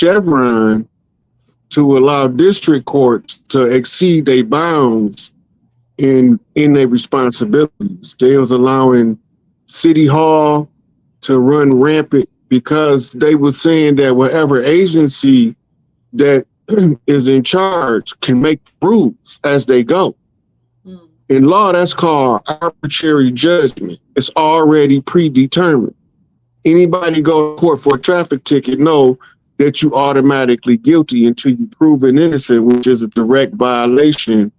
Chevron to allow district courts to exceed their bounds in their responsibilities. They was allowing City Hall to run rampant because they were saying that whatever agency that is in charge can make rules as they go. In law, that's called arbitrary judgment. It's already predetermined. Anybody go to court for a traffic ticket know that you automatically guilty until you proven innocent, which is a direct violation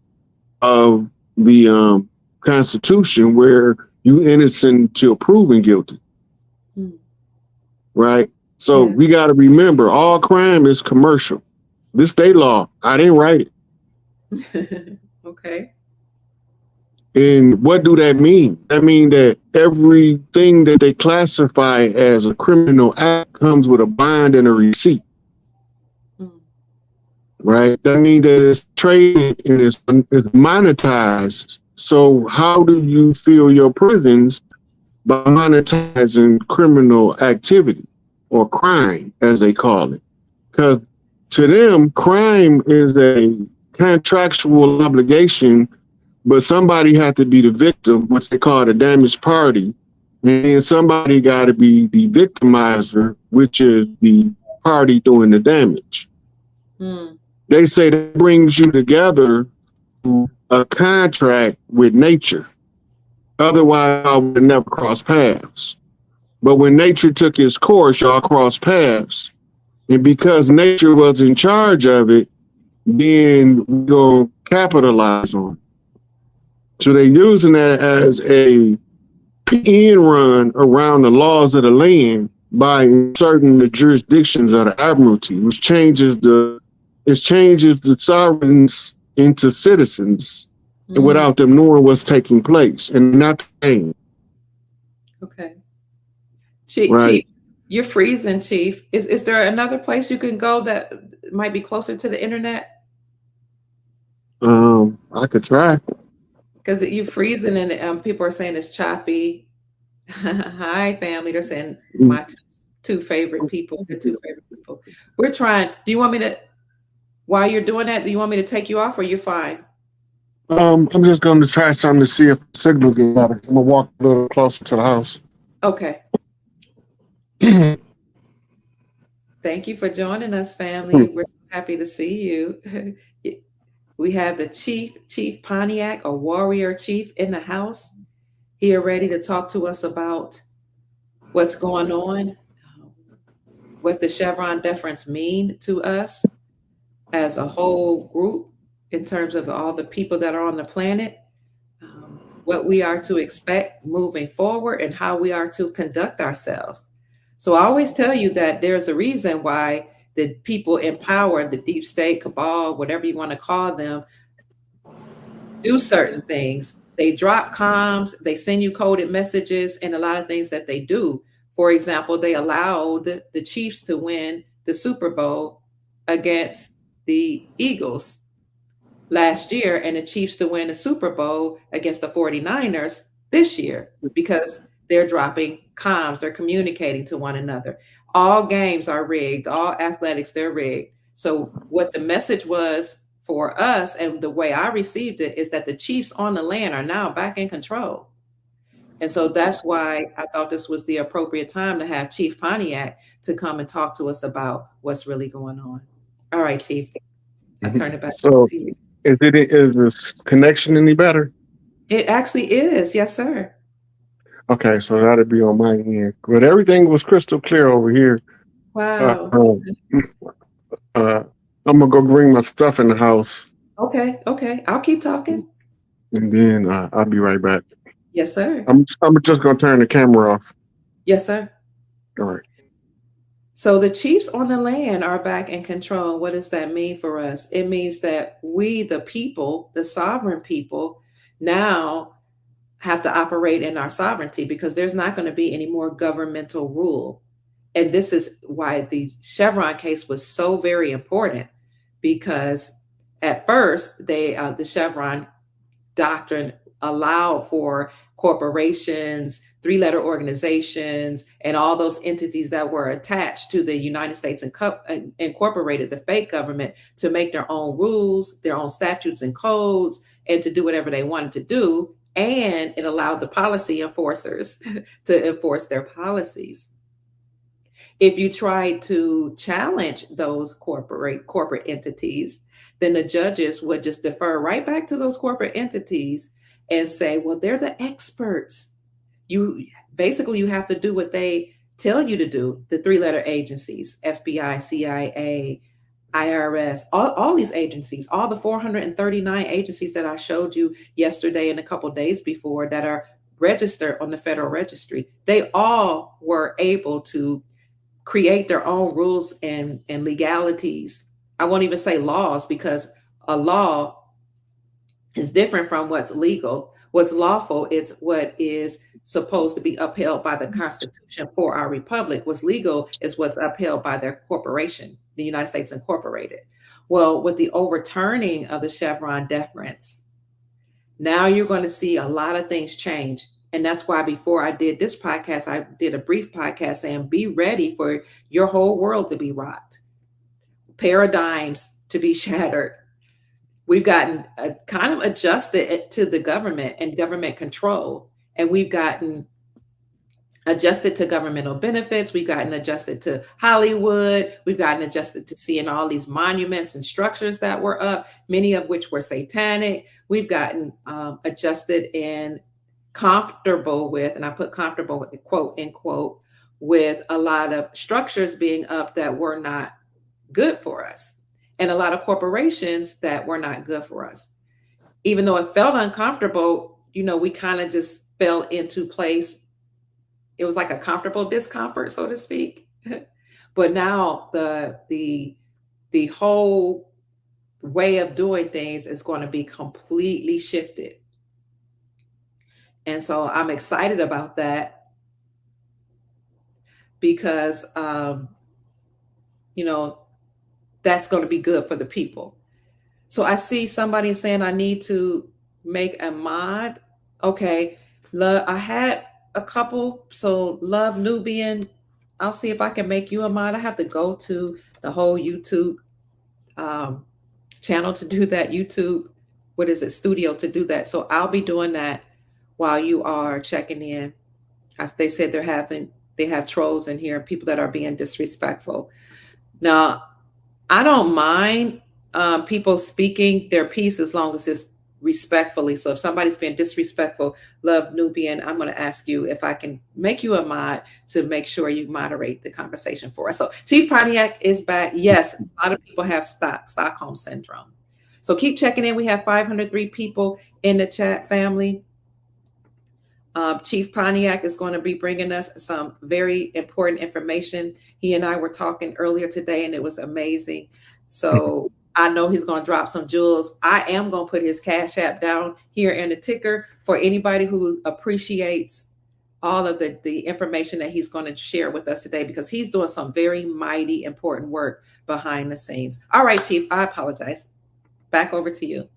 of the Constitution, where you innocent until proven guilty. Right? So we got to remember, all crime is commercial. This state law, I didn't write it. Okay. And what do that mean? That means that everything that they classify as a criminal act comes with a bond and a receipt. Right? That means that it's traded and it's monetized. So how do you fill your prisons? By monetizing criminal activity or crime, as they call it. Because to them, crime is a contractual obligation, but somebody had to be the victim, which they call the damaged party. And then somebody got to be the victimizer, which is the party doing the damage. They say that brings you together to a contract with nature. Otherwise, I would have never crossed paths. But when nature took its course, y'all crossed paths. And because nature was in charge of it, then we're going to capitalize on it. So they're using that as a end run around the laws of the land by inserting the jurisdictions of the Admiralty, which changes the sovereigns into citizens without them knowing what's taking place and not paying. Okay. Chief, you're freezing, Chief. Is there another place you can go that might be closer to the internet? I could try. Because you're freezing and people are saying it's choppy. Hi, family. They're saying my two favorite people. The two favorite people. We're trying. Do you want me to, while you're doing that, do you want me to take you off or you're fine? I'm just going to try something to see if the signal gets better. I'm going to walk a little closer to the house. Okay. Thank you for joining us, family. We're so happy to see you. We have the Chief Pontiac, a warrior chief in the house, here ready to talk to us about what's going on, what the Chevron deference mean to us as a whole group in terms of all the people that are on the planet, what we are to expect moving forward and how we are to conduct ourselves. So I always tell you that there's a reason why the people in power, the deep state, cabal, whatever you want to call them, do certain things. They drop comms, they send you coded messages, and a lot of things that they do. For example, they allowed the Chiefs to win the Super Bowl against the Eagles last year, and the Chiefs to win the Super Bowl against the 49ers this year because they're dropping comms, they're communicating to one another. All games are rigged, all athletics, they're rigged. So what the message was for us and the way I received it is that the Chiefs on the land are now back in control. And so that's why I thought this was the appropriate time to have Chief Pontiac to come and talk to us about what's really going on. All right, Chief, I turn it back to you. Is this connection any better? It actually is, yes, sir. Okay, so that'll be on my end. But everything was crystal clear over here. Wow. I'm gonna go bring my stuff in the house. Okay. I'll keep talking. And then I'll be right back. Yes, sir. I'm just gonna turn the camera off. Yes, sir. All right. So the Chiefs on the land are back in control. What does that mean for us? It means that we, the people, the sovereign people, now have to operate in our sovereignty because there's not going to be any more governmental rule. And this is why the Chevron case was so very important, because at first the Chevron doctrine allowed for corporations three-letter organizations and all those entities that were attached to the United States Incorporated, the fake government, to make their own rules, their own statutes and codes, and to do whatever they wanted to do. And it allowed the policy enforcers to enforce their policies. If you try to challenge those corporate entities, then the judges would just defer right back to those corporate entities and say, well, they're the experts. You have to do what they tell you to do. The three-letter agencies, FBI, CIA, IRS, all these agencies, all the 439 agencies that I showed you yesterday and a couple of days before that are registered on the Federal Registry, they all were able to create their own rules and legalities. I won't even say laws, because a law is different from what's legal. What's lawful is what is supposed to be upheld by the Constitution for our republic. What's legal is what's upheld by their corporation, the United States Incorporated. Well, with the overturning of the Chevron deference, now you're going to see a lot of things change. And that's why before I did this podcast, I did a brief podcast saying, be ready for your whole world to be rocked, paradigms to be shattered. We've gotten kind of adjusted to the government and government control. And we've gotten adjusted to governmental benefits. We've gotten adjusted to Hollywood. We've gotten adjusted to seeing all these monuments and structures that were up, many of which were satanic. We've gotten adjusted and comfortable with, and I put comfortable with quote unquote, with a lot of structures being up that were not good for us, and a lot of corporations that were not good for us. Even though it felt uncomfortable, we kind of just fell into place. It was like a comfortable discomfort, so to speak. But now the whole way of doing things is going to be completely shifted. And so I'm excited about that, because, that's going to be good for the people. So I see somebody saying I need to make a mod. Okay. I had a couple. So Love Nubian, I'll see if I can make you a mod. I have to go to the whole YouTube channel to do that. YouTube, studio to do that. So I'll be doing that while you are checking in. As they said, they have trolls in here, people that are being disrespectful. Now, I don't mind people speaking their piece as long as it's respectfully. So if somebody's being disrespectful, Love Nubian, I'm going to ask you if I can make you a mod to make sure you moderate the conversation for us. So Chief Pontiac is back. Yes, a lot of people have Stockholm syndrome. So keep checking in. We have 503 people in the chat, family. Chief Pontiac is going to be bringing us some very important information. He and I were talking earlier today, and it was amazing. So I know he's going to drop some jewels. I am going to put his Cash App down here in the ticker for anybody who appreciates all of the information that he's going to share with us today, because he's doing some very mighty, important work behind the scenes. All right, Chief, I apologize. Back over to you.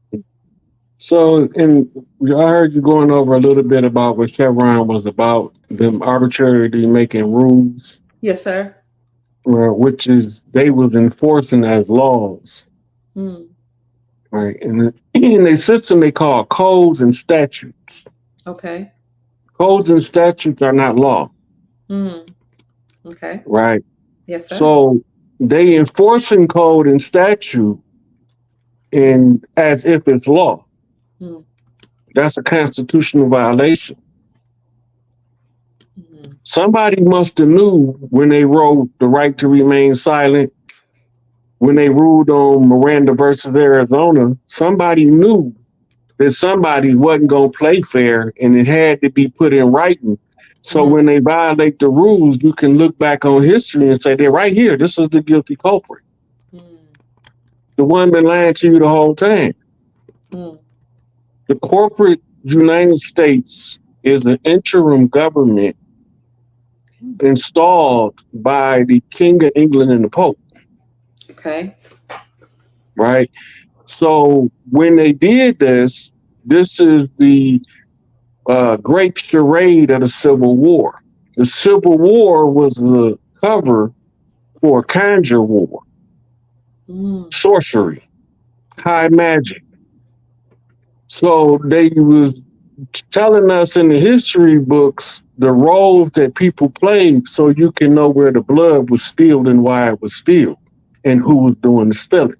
So, and I heard you going over a little bit about what Chevron was about, them arbitrarily making rules. Yes, sir. Which is they was enforcing as laws. Right. And in a system they call codes and statutes. Okay. Codes and statutes are not law. Okay. Right. Yes, sir. So they enforcing code and statute as if it's law. That's a constitutional violation. Somebody must have knew when they wrote the right to remain silent, when they ruled on Miranda versus Arizona, somebody knew that somebody wasn't going to play fair, and it had to be put in writing. So when they violate the rules, you can look back on history and say, they're right here. This is the guilty culprit. The one been lying to you the whole time. The corporate United States is an interim government installed by the King of England and the Pope. Okay. Right. So when they did this is the great charade of the Civil War. The Civil War was the cover for conjure war, sorcery, high magic. So they was telling us in the history books the roles that people played so you can know where the blood was spilled and why it was spilled and who was doing the spilling.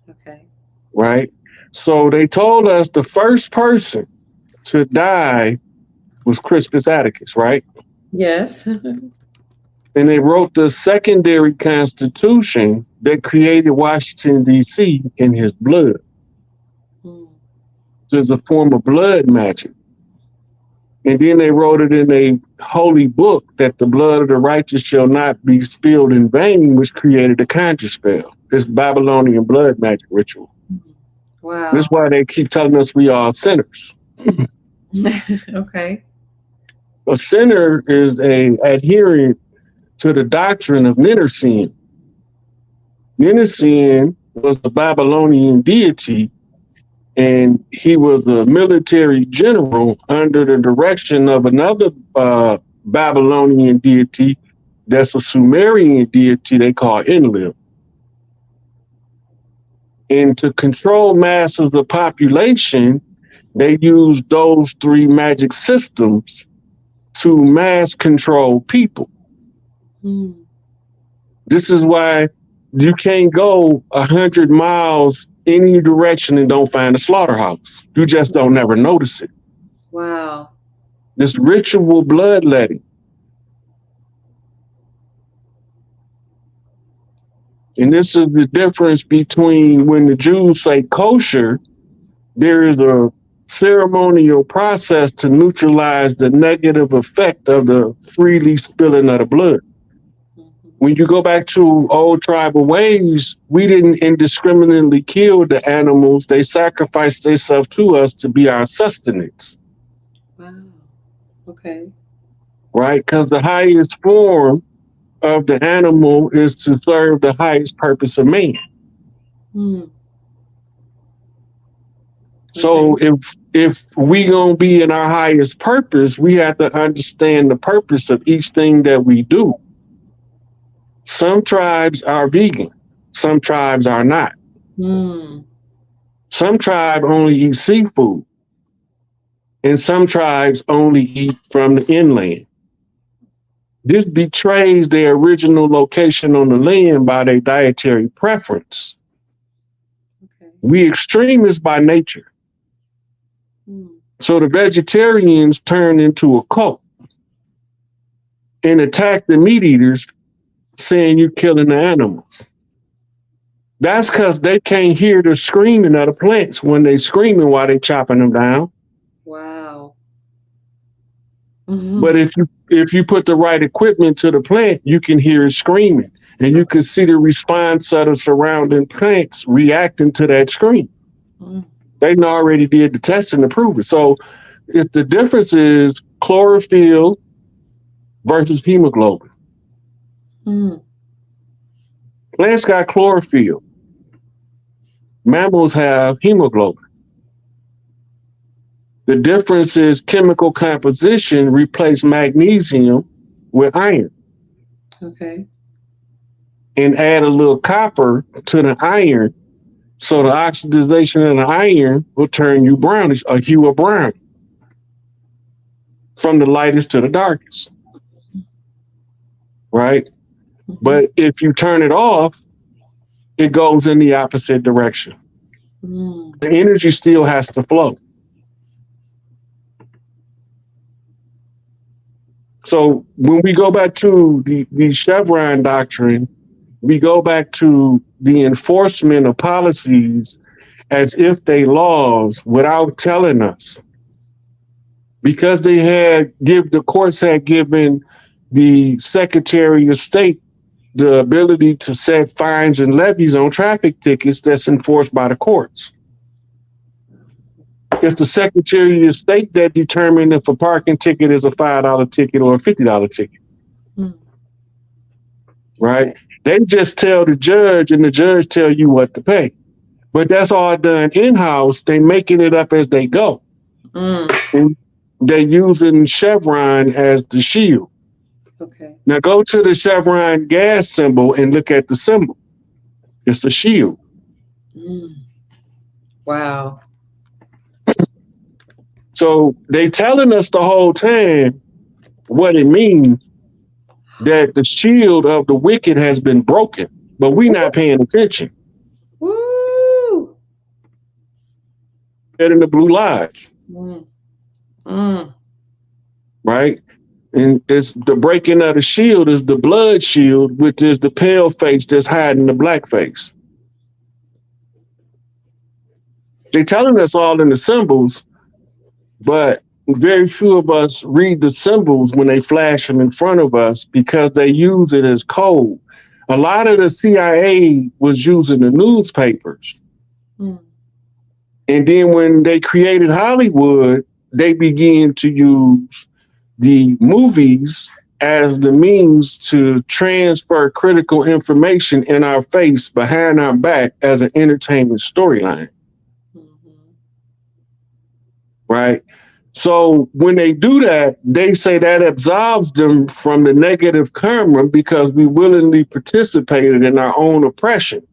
Okay. Right? So they told us the first person to die was Crispus Attucks, right? Yes. And they wrote the secondary constitution that created Washington, D.C. in his blood. So it's a form of blood magic. And then they wrote it in a holy book that the blood of the righteous shall not be spilled in vain, which created the conjure spell. This Babylonian blood magic ritual. Wow. That's why they keep telling us we are sinners. Okay. A sinner is a adherent to the doctrine of Ninursin. Ninursin was the Babylonian deity, and he was a military general under the direction of another Babylonian deity that's a Sumerian deity they call Enlil. And to control masses of population, they used those three magic systems to mass control people. This is why you can't go 100 miles any direction and don't find a slaughterhouse. You just don't never notice it. Wow. This ritual bloodletting. And this is the difference between when the Jews say kosher, there is a ceremonial process to neutralize the negative effect of the freely spilling of the blood. When you go back to old tribal ways, we didn't indiscriminately kill the animals. They sacrificed themselves to us to be our sustenance. Wow. Okay. Right? Because the highest form of the animal is to serve the highest purpose of man. So if we gonna be in our highest purpose, we have to understand the purpose of each thing that we do. Some tribes are vegan. Some tribes are not. Some tribes only eat seafood. And some tribes only eat from the inland. This betrays their original location on the land by their dietary preference. Okay. We extremists by nature. So the vegetarians turn into a cult and attack the meat eaters, saying you're killing the animals. That's because they can't hear the screaming of the plants when they screaming while they chopping them down. Wow. But if you put the right equipment to the plant, you can hear it screaming, and you can see the response of the surrounding plants reacting to that scream. They already did the testing to prove it. So if the difference is chlorophyll versus hemoglobin. Plants got chlorophyll. Mammals have hemoglobin. The difference is chemical composition replace magnesium with iron. Okay. And add a little copper to the iron, so the oxidization of the iron will turn you brownish, a hue of brown, from the lightest to the darkest. Right? But if you turn it off, it goes in the opposite direction. The energy still has to flow. So when we go back to the Chevron doctrine, we go back to the enforcement of policies as if they laws without telling us. Because the courts had given the Secretary of State the ability to set fines and levies on traffic tickets that's enforced by the courts. It's the Secretary of State that determines if a parking ticket is a $5 ticket or a $50 ticket. Right? Okay. They just tell the judge, and the judge tell you what to pay. But that's all done in-house. They making it up as they go. And they're using Chevron as the shield. Okay. Now go to the Chevron gas symbol and look at the symbol. It's a shield. Wow. So they telling us the whole time what it means, that the shield of the wicked has been broken, but we not paying attention. Woo! In the Blue Lodge. Right? And it's the breaking of the shield is the blood shield, which is the pale face that's hiding the black face. They're telling us all in the symbols, but very few of us read the symbols when they flash them in front of us because they use it as code. A lot of the CIA was using the newspapers. And then when they created Hollywood, they began to use the movies as the means to transfer critical information in our face behind our back as an entertainment storyline. Right? So when they do that, they say that absolves them from the negative karma because we willingly participated in our own oppression,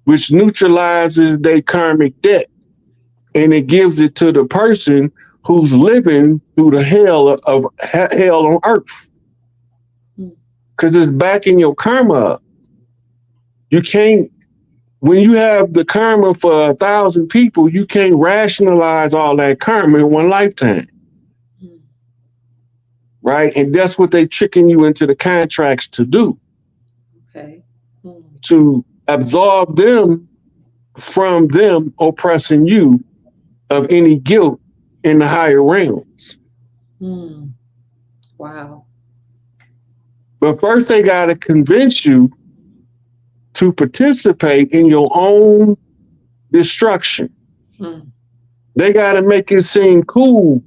which neutralizes their karmic debt. And it gives it to the person who's living through the hell of hell on earth. Because it's backing your karma up. You can't, when you have the karma for 1,000 people, you can't rationalize all that karma in one lifetime. Right? And that's what they tricking you into the contracts to do. Okay. To absolve them from them oppressing you of any guilt in the higher realms. Wow. But first they got to convince you to participate in your own destruction. They got to make it seem cool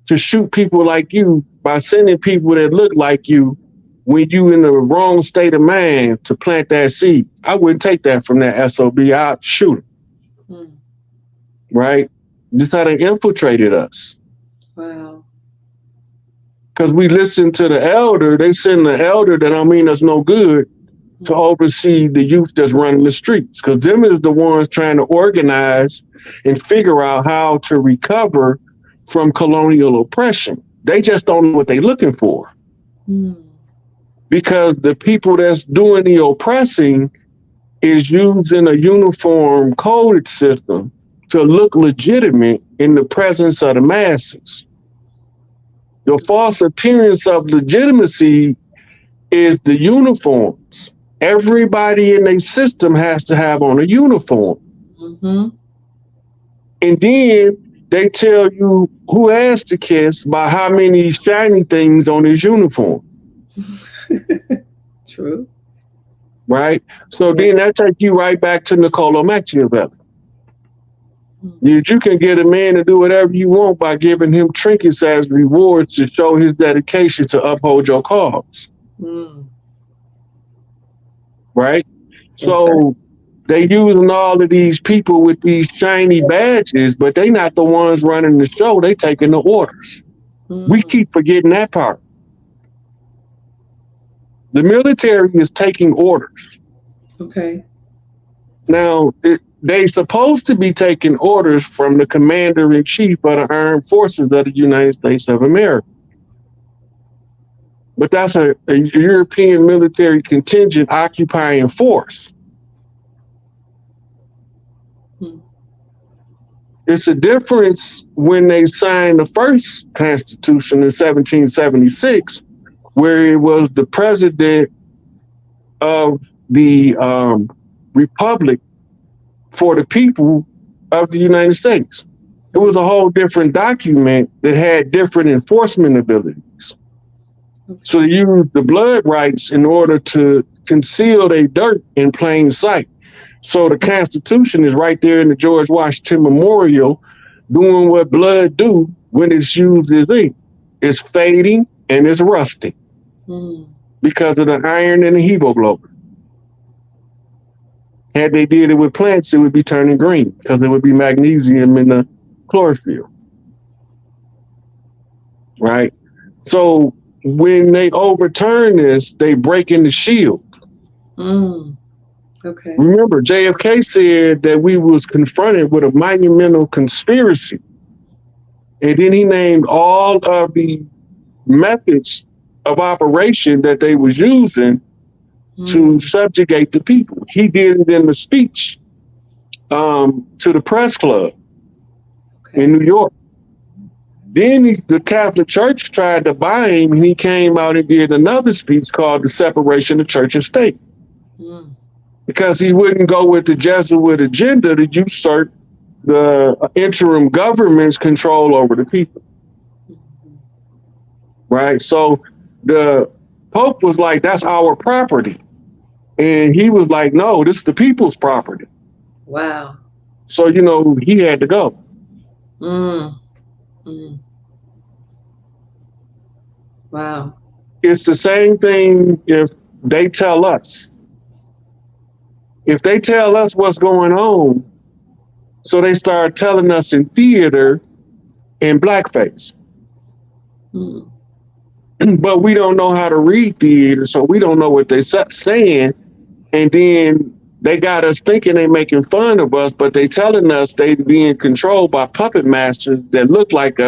to shoot people like you by sending people that look like you when you in the wrong state of mind to plant that seed. I wouldn't take that from that SOB. I'd shoot him. Right? This how they infiltrated us. Wow. Because we listen to the elder, they send the elder that don't mean us no good to oversee the youth that's running the streets. Because them is the ones trying to organize and figure out how to recover from colonial oppression. They just don't know what they're looking for. Because the people that's doing the oppressing is using a uniform coded system to look legitimate in the presence of the masses. The false appearance of legitimacy is the uniforms. Everybody in their system has to have on a uniform. And then they tell you who has to kiss by how many shiny things on his uniform. True. Right? So then that takes you right back to Niccolo Machiavelli. You can get a man to do whatever you want by giving him trinkets as rewards to show his dedication to uphold your cause. Right? So they using all of these people with these shiny badges, but they not the ones running the show. They taking the orders. We keep forgetting that part. The military is taking orders. Okay. Now, they supposed to be taking orders from the commander-in-chief of the armed forces of the United States of America. But that's a European military contingent occupying force. It's a difference when they signed the first Constitution in 1776, where it was the president of the Republic for the people of the United States. It was a whole different document that had different enforcement abilities. So they used the blood rights in order to conceal their dirt in plain sight. So the Constitution is right there in the George Washington Memorial doing what blood do when it's used as ink. It's fading and it's rusting because of the iron and the hemoglobin. Had they did it with plants, it would be turning green because it would be magnesium in the chlorophyll. Right? So when they overturn this, they break in the shield. Okay. Remember, JFK said that we was confronted with a monumental conspiracy. And then he named all of the methods of operation that they was using to subjugate the people. He did it in the speech to the press club in New York. Then the Catholic Church tried to buy him, and he came out and did another speech called The Separation of Church and State. Because he wouldn't go with the Jesuit agenda to usurp the interim government's control over the people. Right? So the Pope was like, that's our property. And he was like, no, this is the people's property. Wow. So, you know, he had to go. Wow. It's the same thing if they tell us. If they tell us what's going on, so they start telling us in theater in blackface. But we don't know how to read theater, so we don't know what they're saying. And then they got us thinking they making fun of us, but they telling us they being controlled by puppet masters that look like us.